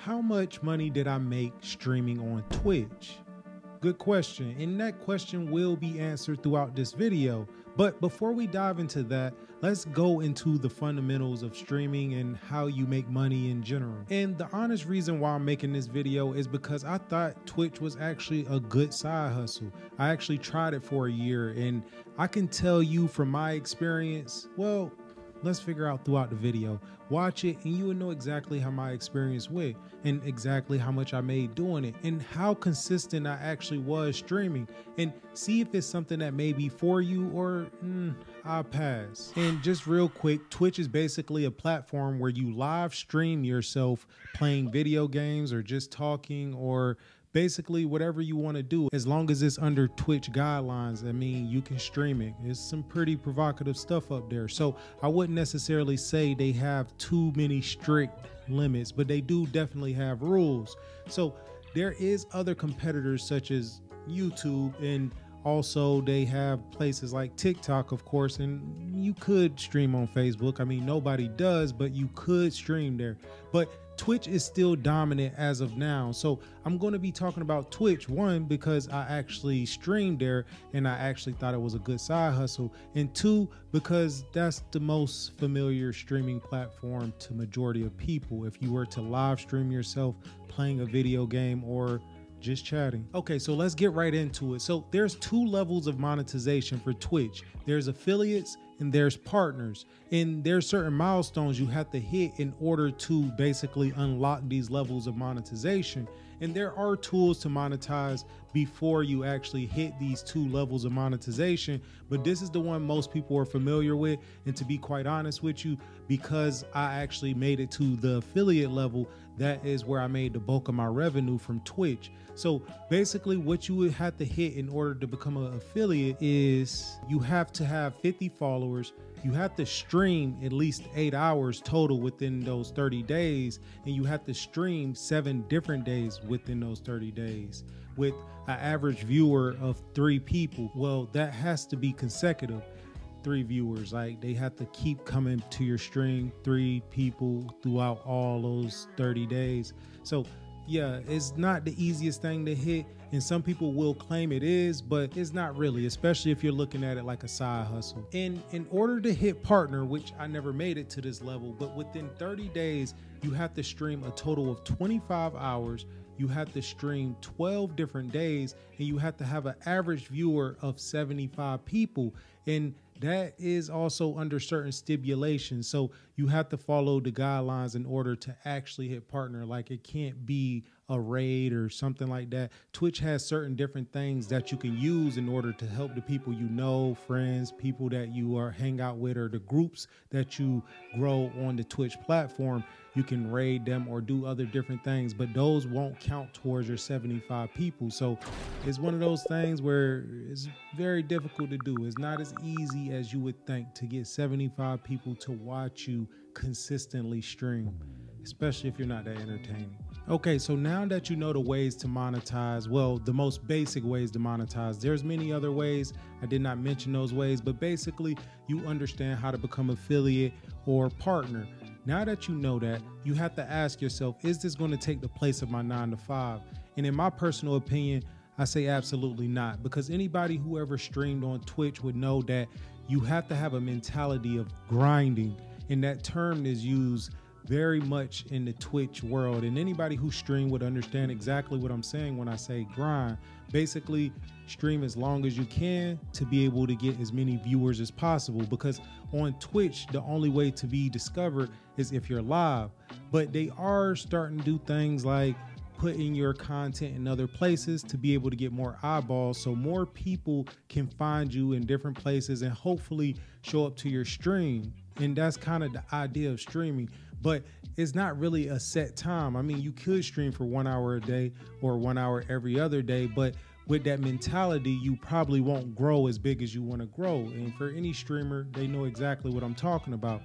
How much money did I make streaming on Twitch? Good question, and that question will be answered throughout this video. But before we dive into that, let's go into the fundamentals of streaming and how you make money in general. And the honest reason why I'm making this video is because I thought Twitch was actually a good side hustle. I actually tried it for a year, and I can tell you from my experience, well, let's figure out throughout the video. Watch it and you will know exactly how my experience went and exactly how much I made doing it and how consistent I actually was streaming, and see if it's something that may be for you or I'll pass. And just real quick, Twitch is basically a platform where you live stream yourself playing video games or just talking or basically whatever you want to do, as long as it's under Twitch guidelines. I mean, you can stream it. It's some pretty provocative stuff up there. So I wouldn't necessarily say they have too many strict limits, but they do definitely have rules. So there is other competitors such as YouTube, and also they have places like TikTok, of course, and you could stream on Facebook. I mean, nobody does, but you could stream there. But Twitch is still dominant as of now. So I'm going to be talking about Twitch, one, because I actually streamed there and I actually thought it was a good side hustle, and two, because that's the most familiar streaming platform to majority of people. If you were to live stream yourself playing a video game or just chatting. Okay, so let's get right into it. So there's two levels of monetization for Twitch. There's affiliates and there's partners, and there's certain milestones you have to hit in order to basically unlock these levels of monetization. And there are tools to monetize before you actually hit these two levels of monetization, but this is the one most people are familiar with. And to be quite honest with you, because I actually made it to the affiliate level, that is where I made the bulk of my revenue from Twitch. So basically what you would have to hit in order to become an affiliate is you have to have 50 followers. You have to stream at least 8 hours total within those 30 days. And you have to stream 7 different days within those 30 days with an average viewer of 3 people. Well, that has to be consecutive. 3 viewers, like they have to keep coming to your stream, 3 people throughout all those 30 days. So yeah, it's not the easiest thing to hit, and some people will claim it is, but it's not really, especially if you're looking at it like a side hustle. And in order to hit partner, which I never made it to this level, but within 30 days, you have to stream a total of 25 hours. You have to stream 12 different days, and you have to have an average viewer of 75 people. And that is also under certain stipulations. So you have to follow the guidelines in order to actually hit partner. Like, it can't be a raid or something like that. Twitch has certain different things that you can use in order to help the people you know, friends, people that you are hang out with, or the groups that you grow on the Twitch platform. You can raid them or do other different things, but those won't count towards your 75 people. So it's one of those things where it's very difficult to do. It's not as easy as you would think to get 75 people to watch you consistently stream, especially if you're not that entertaining. Okay, so now that you know the ways to monetize, well, the most basic ways to monetize, there's many other ways. I did not mention those ways, but basically you understand how to become affiliate or partner. Now that you know that, you have to ask yourself, is this going to take the place of my 9 to 5? And in my personal opinion, I say absolutely not, because anybody who ever streamed on Twitch would know that you have to have a mentality of grinding. And that term is used very much in the Twitch world, and anybody who stream would understand exactly what I'm saying when I say grind. Basically, stream as long as you can to be able to get as many viewers as possible, because on Twitch the only way to be discovered is if you're live. But they are starting to do things like putting your content in other places to be able to get more eyeballs, so more people can find you in different places and hopefully show up to your stream. And that's kind of the idea of streaming, but it's not really a set time. I mean, you could stream for 1 hour a day or 1 hour every other day, but with that mentality, you probably won't grow as big as you want to grow. And for any streamer, they know exactly what I'm talking about.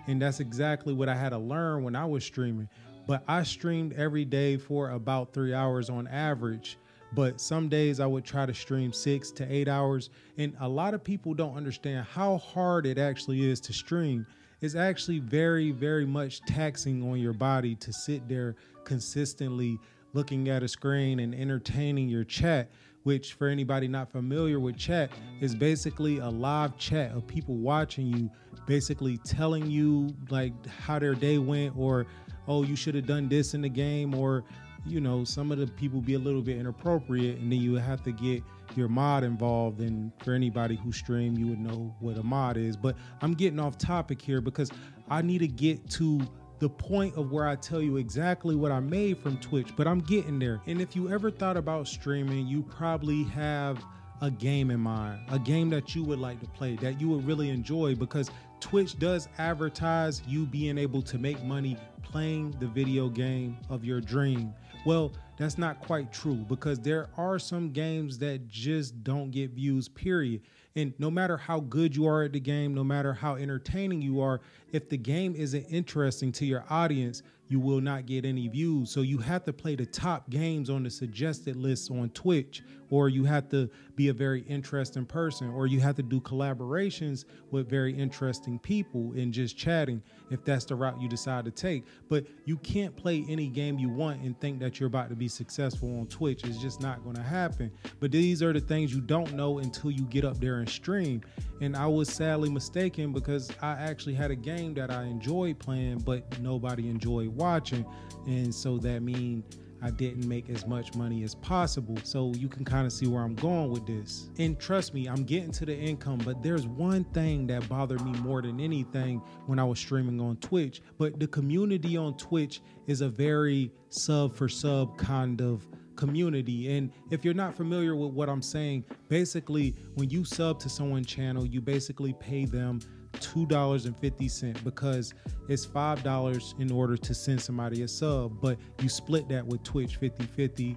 And that's exactly what I had to learn when I was streaming. But I streamed every day for about 3 hours on average. But some days I would try to stream 6 to 8 hours. And a lot of people don't understand how hard it actually is to stream. it's actually very, very much taxing on your body to sit there consistently looking at a screen and entertaining your chat, which for anybody not familiar with chat is basically a live chat of people watching you, basically telling you like how their day went, or, oh, you should have done this in the game, or, you know, some of the people be a little bit inappropriate, and then you have to get your mod involved. And for anybody who stream, you would know what a mod is. But I'm getting off topic here because I need to get to the point of where I tell you exactly what I made from Twitch, but I'm getting there. And if you ever thought about streaming, you probably have a game in mind, a game that you would like to play, that you would really enjoy, because Twitch does advertise you being able to make money playing the video game of your dream. Well, that's not quite true, because there are some games that just don't get views, period. And no matter how good you are at the game, no matter how entertaining you are, if the game isn't interesting to your audience, you will not get any views. So you have to play the top games on the suggested list on Twitch, or you have to be a very interesting person, or you have to do collaborations with very interesting people and just chatting, if that's the route you decide to take. But you can't play any game you want and think that you're about to be successful on Twitch. It's just not going to happen. But these are the things you don't know until you get up there and stream. And I was sadly mistaken, because I actually had a game that I enjoyed playing, but nobody enjoyed watching. And so that means I didn't make as much money as possible. So you can kind of see where I'm going with this. And trust me, I'm getting to the income, but there's one thing that bothered me more than anything when I was streaming on Twitch. But the community on Twitch is a very sub for sub kind of community. And if you're not familiar with what I'm saying, basically when you sub to someone's channel, you basically pay them $2.50, because it's $5 in order to send somebody a sub, but you split that with Twitch 50-50,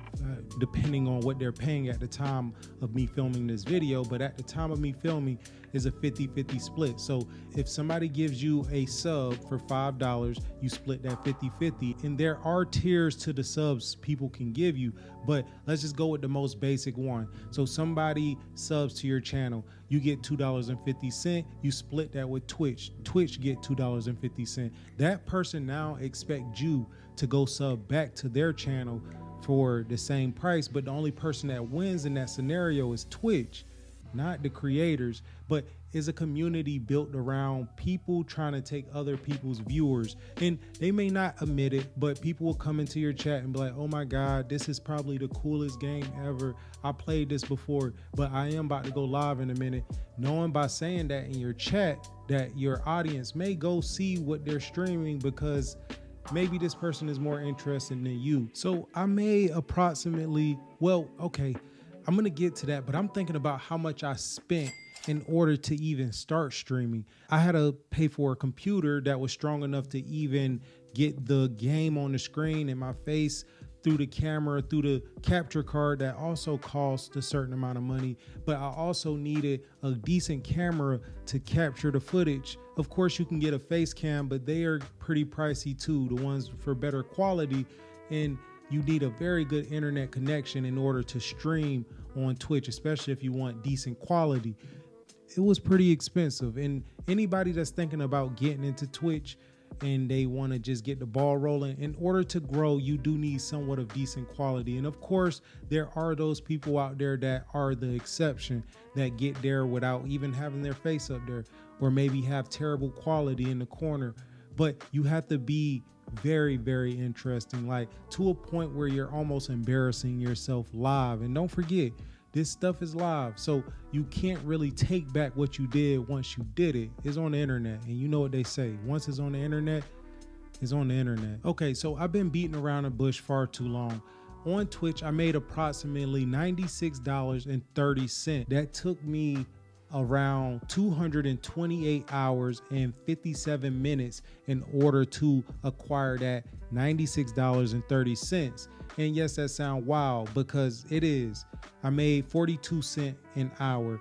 depending on what they're paying at the time of me filming this video. But at the time of me filming is a 50-50 split. So if somebody gives you a sub for $5, you split that 50-50. And there are tiers to the subs people can give you, but let's just go with the most basic one. So somebody subs to your channel, you get $2.50, you split that with Twitch. Twitch get $2.50. That person now expects you to go sub back to their channel for the same price, but the only person that wins in that scenario is Twitch, not the creators. But is a community built around people trying to take other people's viewers. And they may not admit it, but people will come into your chat and be like, oh my God, this is probably the coolest game ever. I played this before, but I am about to go live in a minute. Knowing by saying that in your chat that your audience may go see what they're streaming, because maybe this person is more interested than you. So I made approximately, well, okay, I'm gonna get to that, but I'm thinking about how much I spent in order to even start streaming. I had to pay for a computer that was strong enough to even get the game on the screen in my face through the camera, through the capture card that also cost a certain amount of money. But I also needed a decent camera to capture the footage. Of course, you can get a face cam, but they are pretty pricey too, the ones for better quality. And you need a very good internet connection in order to stream on Twitch, especially if you want decent quality. It was pretty expensive. And anybody that's thinking about getting into Twitch and they want to just get the ball rolling, in order to grow, you do need somewhat of decent quality. And of course, there are those people out there that are the exception, that get there without even having their face up there, or maybe have terrible quality in the corner. But you have to be very, very interesting, like to a point where you're almost embarrassing yourself live. And don't forget, this stuff is live, so you can't really take back what you did once you did it. It's on the internet, and you know what they say, once it's on the internet, it's on the internet. Okay, so I've been beating around the bush far too long. On Twitch, I made approximately $96.30. That took me around 228 hours and 57 minutes in order to acquire that $96.30. And yes, that sounds wild, because it is. I made 42 cents an hour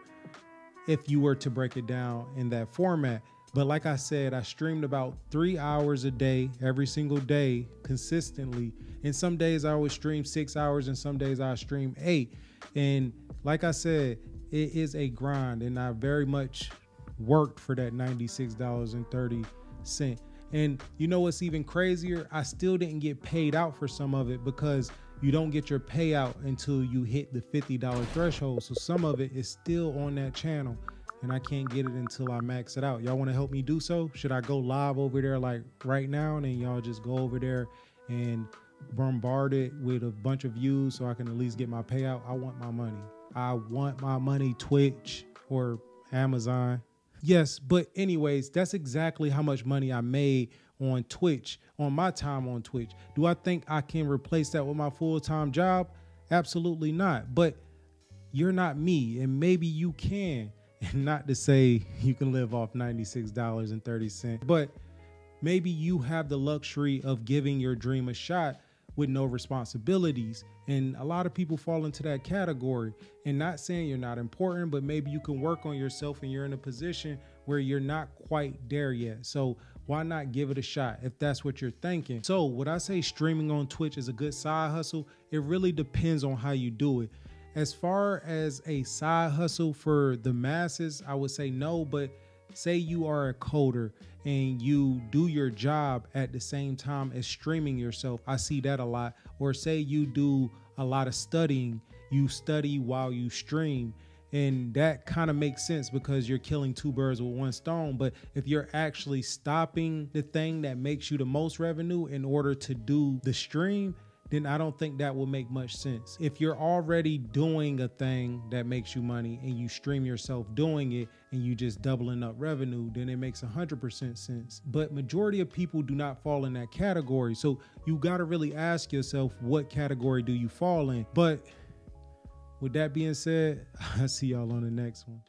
if you were to break it down in that format. But like I said, I streamed about 3 hours a day, every single day, consistently. And some days I would stream 6 hours, and some days I stream 8. And like I said, it is a grind, and I very much worked for that $96.30 cent. And you know what's even crazier? I still didn't get paid out for some of it because you don't get your payout until you hit the $50 threshold. So some of it is still on that channel and I can't get it until I max it out. Y'all want to help me do so? Should I go live over there like right now and then y'all just go over there and bombard it with a bunch of views so I can at least get my payout? I want my money. I want my money, Twitch or Amazon. Yes, but anyways, that's exactly how much money I made on Twitch, on my time on Twitch. Do I think I can replace that with my full-time job? Absolutely not. But you're not me, and maybe you can. And not to say you can live off $96.30, but maybe you have the luxury of giving your dream a shot with no responsibilities. And a lot of people fall into that category. And not saying you're not important, but maybe you can work on yourself and you're in a position where you're not quite there yet. So why not give it a shot if that's what you're thinking? So would I say streaming on Twitch is a good side hustle? It really depends on how you do it. As far as a side hustle for the masses, I would say no, but say you are a coder and you do your job at the same time as streaming yourself. I see that a lot. Or say you do a lot of studying, you study while you stream. And that kind of makes sense because you're killing two birds with one stone. But if you're actually stopping the thing that makes you the most revenue in order to do the stream, then I don't think that will make much sense. If you're already doing a thing that makes you money and you stream yourself doing it and you just doubling up revenue, then it makes 100% sense. But majority of people do not fall in that category. So you gotta really ask yourself, what category do you fall in? But with that being said, I'll see y'all on the next one.